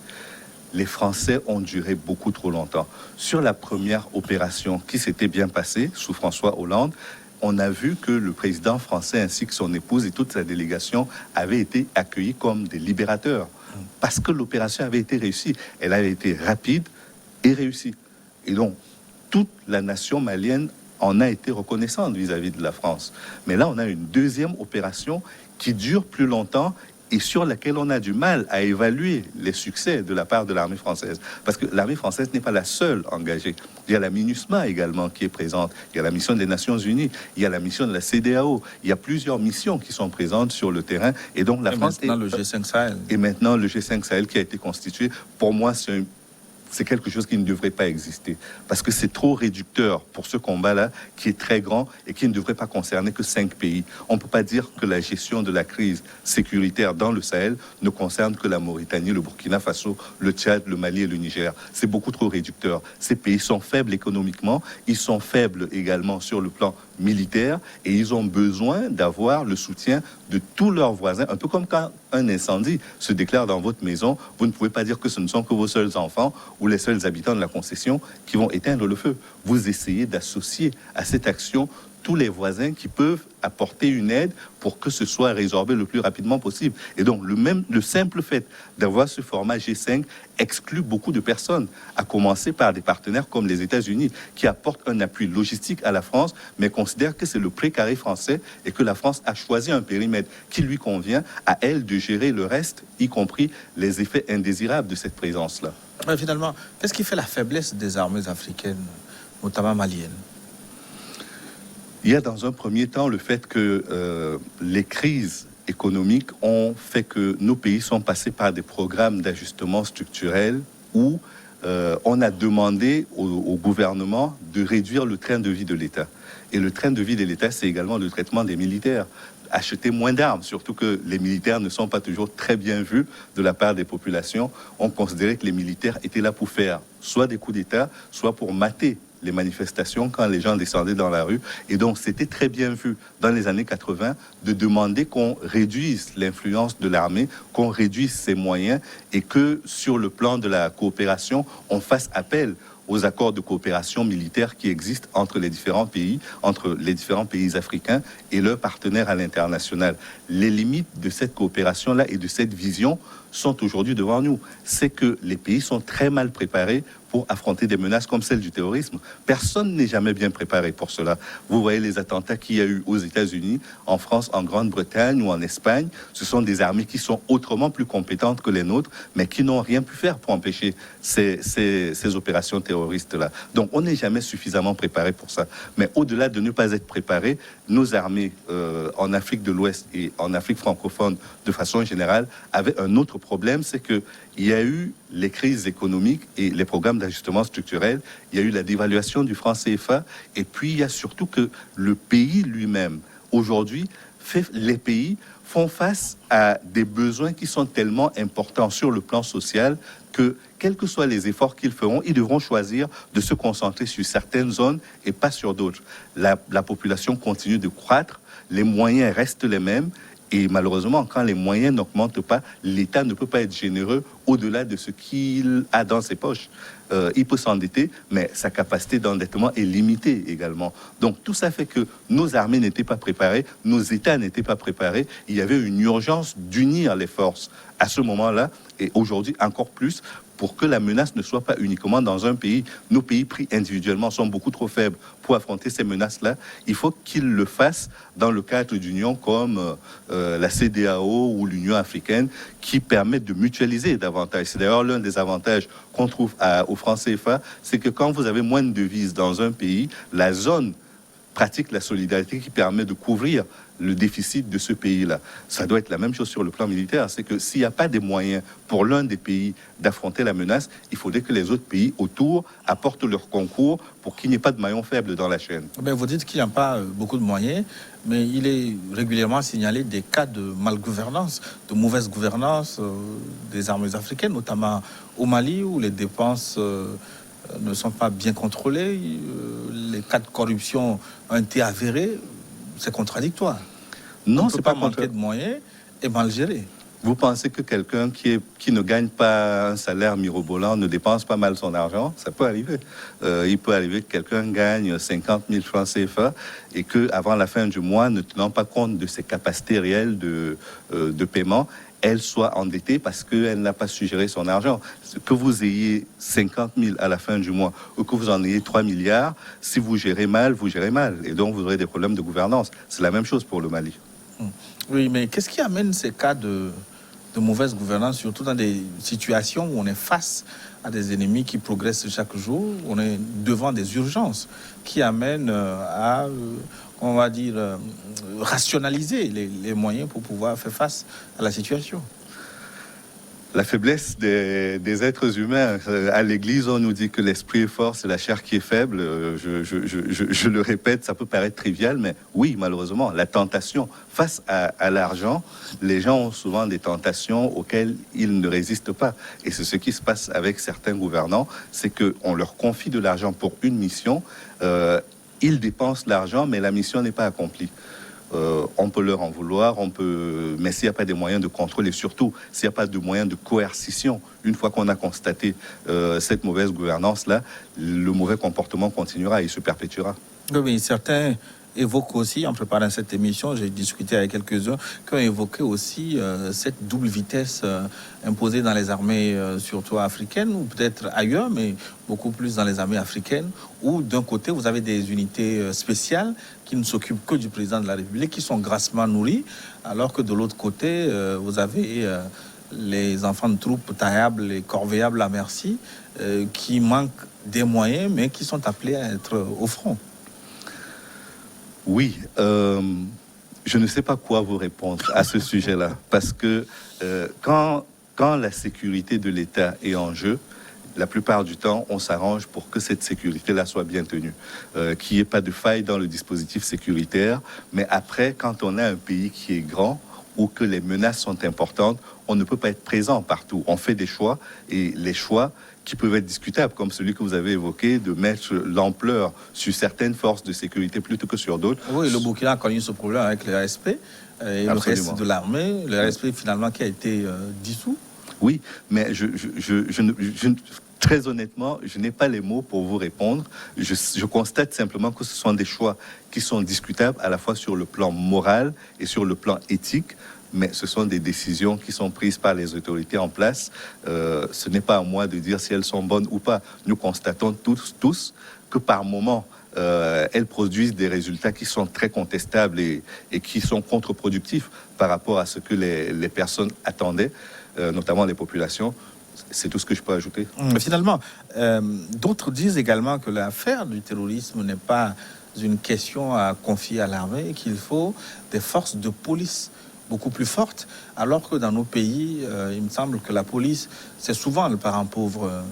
Les Français ont duré beaucoup trop longtemps. Sur la première opération qui s'était bien passée sous François Hollande, on a vu que le président français ainsi que son épouse et toute sa délégation avaient été accueillis comme des libérateurs parce que l'opération avait été réussie. Elle avait été rapide et réussie. Et donc, toute la nation malienne en a été reconnaissante vis-à-vis de la France. Mais là, on a une deuxième opération qui dure plus longtemps et sur laquelle on a du mal à évaluer les succès de la part de l'armée française. Parce que l'armée française n'est pas la seule engagée. Il y a la MINUSMA également qui est présente. Il y a la mission des Nations Unies. Il y a la mission de la CEDEAO. Il y a plusieurs missions qui sont présentes sur le terrain. Et donc la France... Maintenant, le G5 Sahel. Et maintenant, le G5 Sahel qui a été constitué, pour moi, c'est quelque chose qui ne devrait pas exister. Parce que c'est trop réducteur pour ce combat-là, qui est très grand et qui ne devrait pas concerner que 5 pays. On ne peut pas dire que la gestion de la crise sécuritaire dans le Sahel ne concerne que la Mauritanie, le Burkina Faso, le Tchad, le Mali et le Niger. C'est beaucoup trop réducteur. Ces pays sont faibles économiquement, ils sont faibles également sur le plan militaire et ils ont besoin d'avoir le soutien de tous leurs voisins. Un peu comme quand un incendie se déclare dans votre maison, vous ne pouvez pas dire que ce ne sont que vos seuls enfants ou les seuls habitants de la concession qui vont éteindre le feu. Vous essayez d'associer à cette action tous les voisins qui peuvent apporter une aide pour que ce soit résorbé le plus rapidement possible. Et donc, le simple fait d'avoir ce format G5 exclut beaucoup de personnes, à commencer par des partenaires comme les États-Unis, qui apportent un appui logistique à la France, mais considèrent que c'est le précaré français et que la France a choisi un périmètre qui lui convient, à elle de gérer le reste, y compris les effets indésirables de cette présence-là. Mais finalement, qu'est-ce qui fait la faiblesse des armées africaines, notamment maliennes? Il y a dans un premier temps le fait que les crises économiques ont fait que nos pays sont passés par des programmes d'ajustement structurel où on a demandé au gouvernement de réduire le train de vie de l'État. Et le train de vie de l'État, c'est également le traitement des militaires. Acheter moins d'armes, surtout que les militaires ne sont pas toujours très bien vus de la part des populations. On considérait que les militaires étaient là pour faire soit des coups d'État, soit pour mater les manifestations quand les gens descendaient dans la rue. Et donc, c'était très bien vu dans les années 80 de demander qu'on réduise l'influence de l'armée, qu'on réduise ses moyens et que sur le plan de la coopération, on fasse appel aux accords de coopération militaire qui existent entre les différents pays africains et leurs partenaires à l'international. Les limites de cette coopération-là et de cette vision sont aujourd'hui devant nous. C'est que les pays sont très mal préparés pour affronter des menaces comme celle du terrorisme. Personne n'est jamais bien préparé pour cela. Vous voyez les attentats qu'il y a eu aux États-Unis, en France, en Grande-Bretagne ou en Espagne. Ce sont des armées qui sont autrement plus compétentes que les nôtres, mais qui n'ont rien pu faire pour empêcher ces opérations terroristes-là. Donc, on n'est jamais suffisamment préparé pour ça. Mais au-delà de ne pas être préparé, nos armées en Afrique de l'Ouest et en Afrique francophone, de façon générale, avaient un autre problème, c'est que il y a eu les crises économiques et les programmes d'ajustement structurel, il y a eu la dévaluation du franc CFA, et puis il y a surtout que le pays lui-même, aujourd'hui, les pays font face à des besoins qui sont tellement importants sur le plan social que, quels que soient les efforts qu'ils feront, ils devront choisir de se concentrer sur certaines zones et pas sur d'autres. La population continue de croître, les moyens restent les mêmes, et malheureusement, quand les moyens n'augmentent pas, l'État ne peut pas être généreux au-delà de ce qu'il a dans ses poches. Il peut s'endetter, mais sa capacité d'endettement est limitée également. Donc tout ça fait que nos armées n'étaient pas préparées, nos États n'étaient pas préparés. Il y avait une urgence d'unir les forces à ce moment-là, et aujourd'hui encore plus, pour que la menace ne soit pas uniquement dans un pays. Nos pays pris individuellement sont beaucoup trop faibles pour affronter ces menaces-là. Il faut qu'ils le fassent dans le cadre d'unions comme la CEDEAO ou l'Union africaine qui permettent de mutualiser davantage. C'est d'ailleurs l'un des avantages qu'on trouve au franc CFA, c'est que quand vous avez moins de devises dans un pays, la zone pratique la solidarité qui permet de couvrir le déficit de ce pays-là. Ça doit être la même chose sur le plan militaire, c'est que s'il n'y a pas des moyens pour l'un des pays d'affronter la menace, il faudrait que les autres pays autour apportent leur concours pour qu'il n'y ait pas de maillon faible dans la chaîne. Ben, vous dites qu'il n'y a pas beaucoup de moyens, mais il est régulièrement signalé des cas de malgouvernance, de mauvaise gouvernance des armées africaines, notamment au Mali, où les dépenses ne sont pas bien contrôlées, les cas de corruption ont été avérés. C'est contradictoire. Non, c'est pas manquer de moyens et mal gérer. Vous pensez que quelqu'un qui ne gagne pas un salaire mirobolant ne dépense pas mal son argent? Ça peut arriver. Il peut arriver que quelqu'un gagne 50 000 francs CFA et qu'avant la fin du mois, ne tenant pas compte de ses capacités réelles de paiement, elle soit endettée parce qu'elle n'a pas su gérer son argent. Que vous ayez 50 000 à la fin du mois ou que vous en ayez 3 milliards, si vous gérez mal, vous gérez mal. Et donc, vous aurez des problèmes de gouvernance. C'est la même chose pour le Mali. Oui, mais qu'est-ce qui amène ces cas de mauvaise gouvernance, surtout dans des situations où on est face à des ennemis qui progressent chaque jour, on est devant des urgences qui amènent à, on va dire, rationaliser les moyens pour pouvoir faire face à la situation? La faiblesse des êtres humains. À l'Église, on nous dit que l'esprit est fort, c'est la chair qui est faible. Je le répète, ça peut paraître trivial, mais oui, malheureusement, la tentation face à l'argent, les gens ont souvent des tentations auxquelles ils ne résistent pas. Et c'est ce qui se passe avec certains gouvernants, c'est qu'on leur confie de l'argent pour une mission, ils dépensent l'argent, mais la mission n'est pas accomplie. On peut leur en vouloir, mais s'il n'y a pas des moyens de contrôle et surtout s'il n'y a pas de moyens de coercition, une fois qu'on a constaté cette mauvaise gouvernance-là, le mauvais comportement continuera et se perpétuera. Oui, certains évoquent aussi, en préparant cette émission, j'ai discuté avec quelques-uns qui ont évoqué aussi cette double vitesse imposée dans les armées, surtout africaines, ou peut-être ailleurs, mais beaucoup plus dans les armées africaines, où d'un côté, vous avez des unités spéciales qui ne s'occupent que du président de la République, qui sont grassement nourries, alors que de l'autre côté, vous avez les enfants de troupes taillables, les corvéables à merci, qui manquent des moyens, mais qui sont appelés à être au front. Oui, je ne sais pas quoi vous répondre à ce sujet-là, parce que quand la sécurité de l'État est en jeu, la plupart du temps, on s'arrange pour que cette sécurité-là soit bien tenue, qu'il n'y ait pas de faille dans le dispositif sécuritaire. Mais après, quand on a un pays qui est grand ou que les menaces sont importantes, on ne peut pas être présent partout. On fait des choix, et les choix qui peuvent être discutables, comme celui que vous avez évoqué, de mettre l'ampleur sur certaines forces de sécurité plutôt que sur d'autres. Oui, le Burkina a connu ce problème avec le RSP et le reste de l'armée. Le RSP, finalement, qui a été dissous. Oui, mais très honnêtement, je n'ai pas les mots pour vous répondre. Je constate simplement que ce sont des choix qui sont discutables à la fois sur le plan moral et sur le plan éthique. Mais ce sont des décisions qui sont prises par les autorités en place. Ce n'est pas à moi de dire si elles sont bonnes ou pas. Nous constatons tous que par moment, elles produisent des résultats qui sont très contestables et qui sont contre-productifs par rapport à ce que les personnes attendaient, notamment les populations. C'est tout ce que je peux ajouter. Finalement, d'autres disent également que l'affaire du terrorisme n'est pas une question à confier à l'armée, qu'il faut des forces de police beaucoup plus fortes, alors que dans nos pays, il me semble que la police, c'est souvent le parent pauvre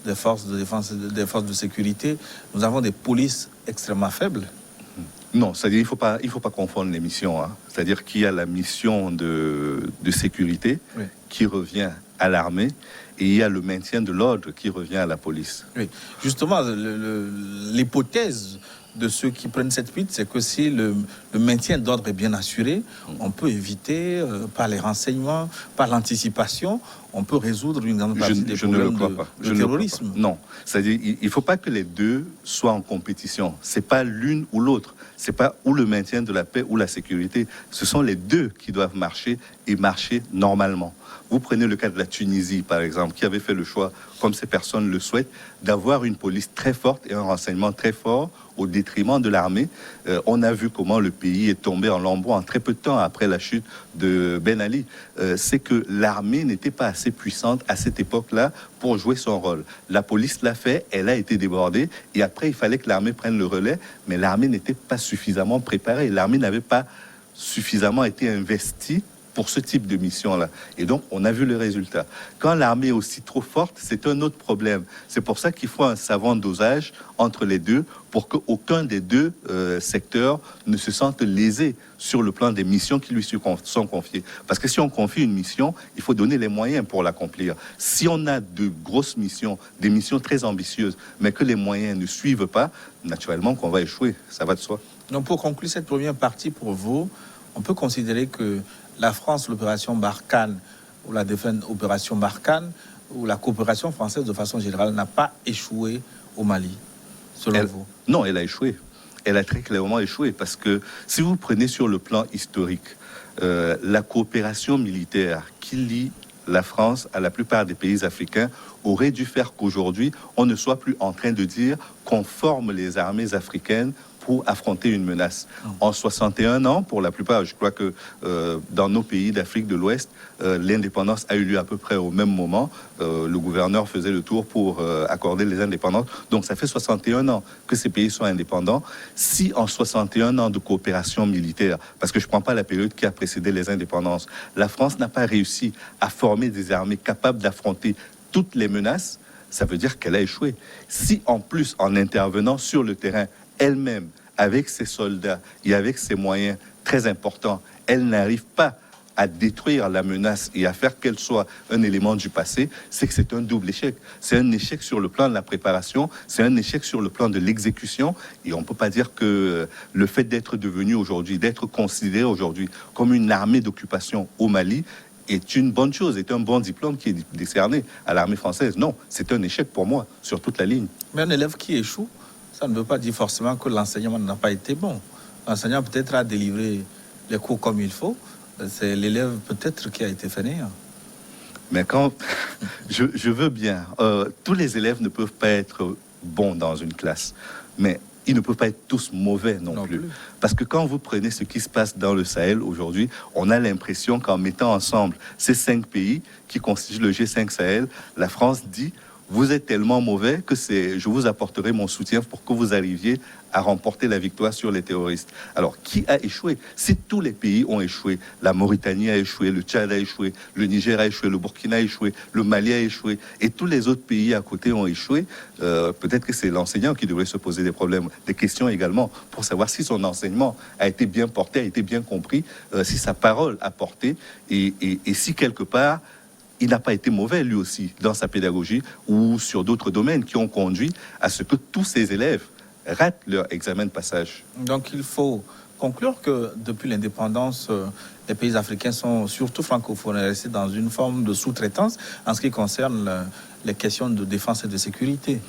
des forces de défense, des forces de sécurité. Nous avons des polices extrêmement faibles. Non, c'est-à-dire il faut pas confondre les missions. Hein. C'est-à-dire qu'il y a la mission de sécurité qui revient à l'armée et il y a le maintien de l'ordre qui revient à la police. Oui, justement, l'hypothèse de ceux qui prennent cette fuite, c'est que si le maintien d'ordre est bien assuré, on peut éviter, par les renseignements, par l'anticipation, on peut résoudre une grande partie des problèmes de terrorisme. Non, c'est-à-dire il ne faut pas que les deux soient en compétition. C'est pas l'une ou l'autre. C'est pas ou le maintien de la paix ou la sécurité. Ce sont les deux qui doivent marcher et marcher normalement. Vous prenez le cas de la Tunisie, par exemple, qui avait fait le choix, comme ces personnes le souhaitent, d'avoir une police très forte et un renseignement très fort au détriment de l'armée. On a vu comment le pays est tombé en lambeaux en très peu de temps après la chute de Ben Ali. C'est que l'armée n'était pas assez puissante à cette époque-là pour jouer son rôle. La police l'a fait, elle a été débordée, et après il fallait que l'armée prenne le relais, mais l'armée n'était pas suffisamment préparée. L'armée n'avait pas suffisamment été investie pour ce type de mission-là. Et donc, on a vu le résultat. Quand l'armée est aussi trop forte, c'est un autre problème. C'est pour ça qu'il faut un savant dosage entre les deux pour qu'aucun des deux secteurs ne se sente lésé sur le plan des missions qui lui sont confiées. Parce que si on confie une mission, il faut donner les moyens pour l'accomplir. Si on a de grosses missions, des missions très ambitieuses, mais que les moyens ne suivent pas, naturellement qu'on va échouer. Ça va de soi. Donc, pour conclure cette première partie pour vous, on peut considérer que la France, l'opération Barkhane, ou la défunte opération Barkhane, ou la coopération française de façon générale n'a pas échoué au Mali, selon vous? Non, elle a échoué. Elle a très clairement échoué parce que si vous prenez sur le plan historique, la coopération militaire qui lie la France à la plupart des pays africains aurait dû faire qu'aujourd'hui, on ne soit plus en train de dire qu'on forme les armées africaines pour affronter une menace. En 61 ans, pour la plupart, je crois que dans nos pays d'Afrique de l'Ouest, l'indépendance a eu lieu à peu près au même moment. Le gouverneur faisait le tour pour accorder les indépendances. Donc ça fait 61 ans que ces pays sont indépendants. Si en 61 ans de coopération militaire, parce que je ne prends pas la période qui a précédé les indépendances, la France n'a pas réussi à former des armées capables d'affronter toutes les menaces, ça veut dire qu'elle a échoué. Si en plus, en intervenant sur le terrain, elle-même, avec ses soldats et avec ses moyens très importants, elle n'arrive pas à détruire la menace et à faire qu'elle soit un élément du passé, c'est que c'est un double échec. C'est un échec sur le plan de la préparation, c'est un échec sur le plan de l'exécution, et on ne peut pas dire que le fait d'être devenu aujourd'hui, d'être considéré aujourd'hui comme une armée d'occupation au Mali, est une bonne chose, est un bon diplôme qui est décerné à l'armée française. Non, c'est un échec pour moi, sur toute la ligne. Mais un élève qui échoue, ça ne veut pas dire forcément que l'enseignement n'a pas été bon. L'enseignant peut-être a délivré les cours comme il faut. C'est l'élève peut-être qui a été fainéant. Mais quand je veux bien, tous les élèves ne peuvent pas être bons dans une classe, mais ils ne peuvent pas être tous mauvais non plus. Parce que quand vous prenez ce qui se passe dans le Sahel aujourd'hui, on a l'impression qu'en mettant ensemble ces 5 pays qui constituent le G5 Sahel, la France dit: vous êtes tellement mauvais que je vous apporterai mon soutien pour que vous arriviez à remporter la victoire sur les terroristes. Alors, qui a échoué? Si tous les pays ont échoué, la Mauritanie a échoué, le Tchad a échoué, le Niger a échoué, le Burkina a échoué, le Mali a échoué, et tous les autres pays à côté ont échoué, peut-être que c'est l'enseignant qui devrait se poser des problèmes, des questions également, pour savoir si son enseignement a été bien porté, a été bien compris, si sa parole a porté, et si quelque part, il n'a pas été mauvais lui aussi dans sa pédagogie ou sur d'autres domaines qui ont conduit à ce que tous ces élèves ratent leur examen de passage. Donc il faut conclure que depuis l'indépendance, les pays africains sont surtout francophones restés dans une forme de sous-traitance en ce qui concerne les questions de défense et de sécurité.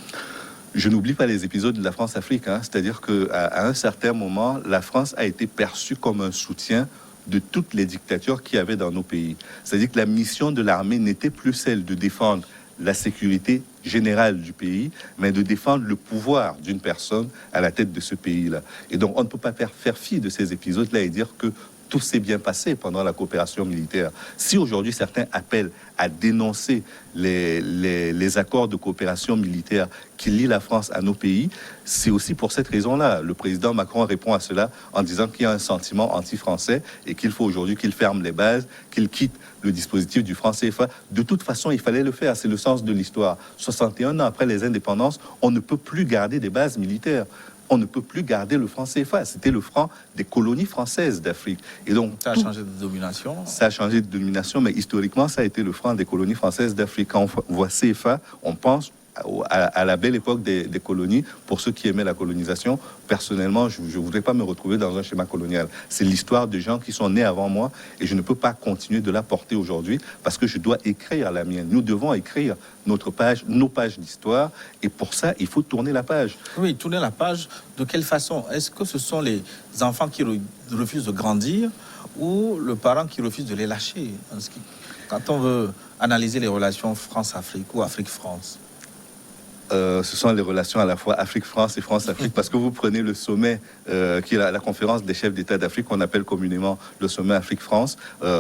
Je n'oublie pas les épisodes de la France-Afrique, c'est-à-dire qu'à un certain moment, la France a été perçue comme un soutien de toutes les dictatures qu'il y avait dans nos pays. C'est-à-dire que la mission de l'armée n'était plus celle de défendre la sécurité générale du pays, mais de défendre le pouvoir d'une personne à la tête de ce pays-là. Et donc, on ne peut pas faire fi de ces épisodes-là et dire que tout s'est bien passé pendant la coopération militaire. Si aujourd'hui certains appellent à dénoncer les accords de coopération militaire qui lient la France à nos pays, c'est aussi pour cette raison-là. Le président Macron répond à cela en disant qu'il y a un sentiment anti-français et qu'il faut aujourd'hui qu'il ferme les bases, qu'il quitte le dispositif du franc CFA. De toute façon, il fallait le faire. C'est le sens de l'histoire. 61 ans après les indépendances, on ne peut plus garder des bases militaires. On ne peut plus garder le franc CFA. C'était le franc des colonies françaises d'Afrique. Et donc, ça a changé de domination. Ça a changé de domination, mais historiquement, ça a été le franc des colonies françaises d'Afrique. Quand on voit CFA, on pense à la belle époque des colonies. Pour ceux qui aimaient la colonisation, personnellement, je ne voudrais pas me retrouver dans un schéma colonial. C'est l'histoire de gens qui sont nés avant moi et je ne peux pas continuer de la porter aujourd'hui parce que je dois écrire la mienne. Nous devons écrire nos pages d'histoire et pour ça, il faut tourner la page. Oui, tourner la page. De quelle façon? Est-ce que ce sont les enfants qui refusent de grandir ou le parent qui refuse de les lâcher? Quand on veut analyser les relations France-Afrique ou Afrique-France, ce sont les relations à la fois Afrique-France et France-Afrique, parce que vous prenez le sommet qui est la conférence des chefs d'État d'Afrique, qu'on appelle communément le sommet Afrique-France.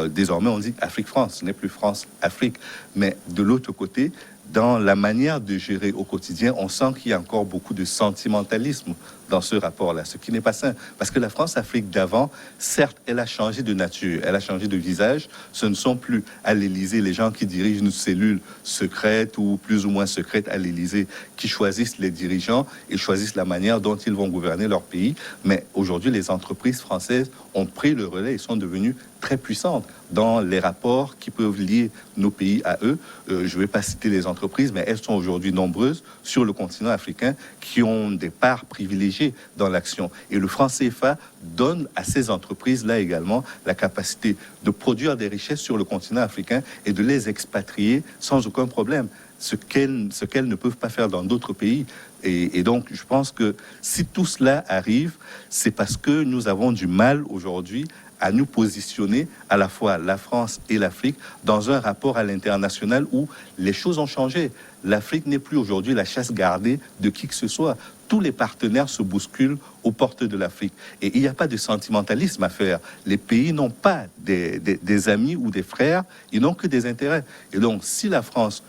Désormais, on dit Afrique-France, ce n'est plus France-Afrique. Mais de l'autre côté, dans la manière de gérer au quotidien, on sent qu'il y a encore beaucoup de sentimentalisme dans ce rapport-là, ce qui n'est pas sain. Parce que la France-Afrique d'avant, certes, elle a changé de nature, elle a changé de visage. Ce ne sont plus à l'Élysée les gens qui dirigent une cellule secrète ou plus ou moins secrète à l'Élysée qui choisissent les dirigeants et choisissent la manière dont ils vont gouverner leur pays. Mais aujourd'hui, les entreprises françaises ont pris le relais et sont devenues très puissantes dans les rapports qui peuvent lier nos pays à eux. Je ne vais pas citer les entreprises, mais elles sont aujourd'hui nombreuses sur le continent africain qui ont des parts privilégiées dans l'action. Et le franc CFA donne à ces entreprises-là également la capacité de produire des richesses sur le continent africain et de les expatrier sans aucun problème, ce qu'elles ne peuvent pas faire dans d'autres pays. Et donc, je pense que si tout cela arrive, c'est parce que nous avons du mal aujourd'hui à nous positionner, à la fois la France et l'Afrique, dans un rapport à l'international où les choses ont changé. L'Afrique n'est plus aujourd'hui la chasse gardée de qui que ce soit. Tous les partenaires se bousculent aux portes de l'Afrique. Et il n'y a pas de sentimentalisme à faire. Les pays n'ont pas des amis ou des frères, ils n'ont que des intérêts. Et donc, si la France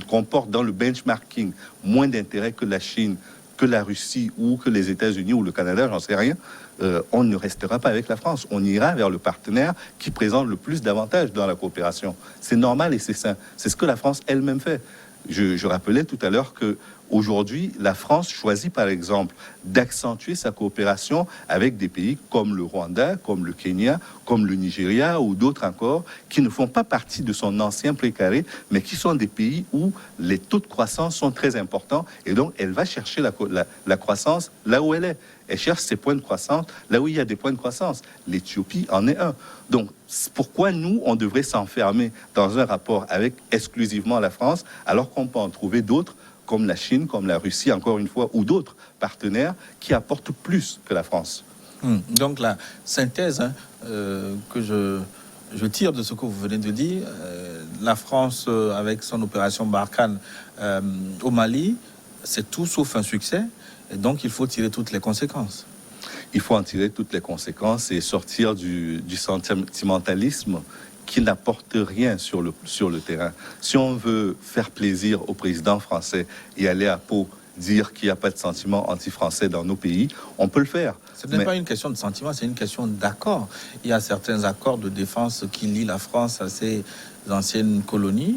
comporte dans le benchmarking moins d'intérêts que la Chine, que la Russie ou que les États-Unis ou le Canada, j'en sais rien, on ne restera pas avec la France. On ira vers le partenaire qui présente le plus d'avantages dans la coopération. C'est normal et c'est sain. C'est ce que la France elle-même fait. Je rappelais tout à l'heure que aujourd'hui, la France choisit par exemple d'accentuer sa coopération avec des pays comme le Rwanda, comme le Kenya, comme le Nigeria ou d'autres encore, qui ne font pas partie de son ancien précaré, mais qui sont des pays où les taux de croissance sont très importants et donc elle va chercher la croissance là où elle est. Elle cherche ses points de croissance là où il y a des points de croissance. L'Éthiopie en est un. Donc, pourquoi nous, on devrait s'enfermer dans un rapport avec exclusivement la France, alors qu'on peut en trouver d'autres, comme la Chine, comme la Russie, encore une fois, ou d'autres partenaires qui apportent plus que la France. Donc, la synthèse que je tire de ce que vous venez de dire, la France, avec son opération Barkhane au Mali, c'est tout sauf un succès. Et donc, il faut tirer toutes les conséquences. Il faut en tirer toutes les conséquences et sortir du sentimentalisme qui n'apporte rien sur le terrain. Si on veut faire plaisir au président français et aller à Pau dire qu'il n'y a pas de sentiment anti-français dans nos pays, on peut le faire. Ce n'est pas une question de sentiment, c'est une question d'accord. Il y a certains accords de défense qui lient la France à ses anciennes colonies.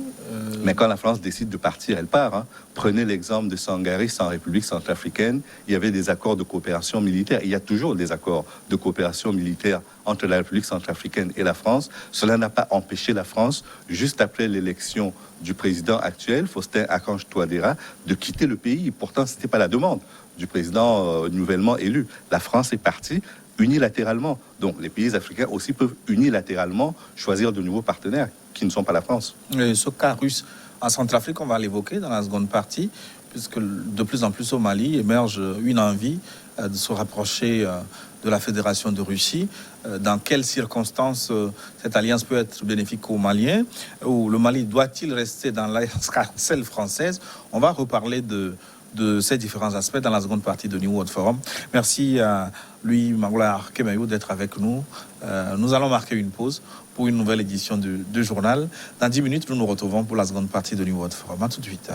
Mais quand la France décide de partir, elle part. Hein. Prenez l'exemple de Sangaris en République centrafricaine. Il y avait des accords de coopération militaire. Il y a toujours des accords de coopération militaire entre la République centrafricaine et la France. Cela n'a pas empêché la France, juste après l'élection du président actuel, Faustin Archange-Touadéra, de quitter le pays. Pourtant, ce n'était pas la demande du président nouvellement élu. La France est partie unilatéralement. Donc, les pays africains aussi peuvent unilatéralement choisir de nouveaux partenaires qui ne sont pas la France. Et ce cas russe en Centrafrique, on va l'évoquer dans la seconde partie, puisque de plus en plus au Mali émerge une envie de se rapprocher de la Fédération de Russie. Dans quelles circonstances cette alliance peut être bénéfique aux Maliens, ou le Mali doit-il rester dans l'alliance française? On va reparler de ces différents aspects dans la seconde partie de New World Forum. Merci à Louis Magloire Kemayou d'être avec nous. Nous allons marquer une pause pour une nouvelle édition du journal. Dans 10 minutes, nous nous retrouvons pour la seconde partie de New World Forum. À tout de suite.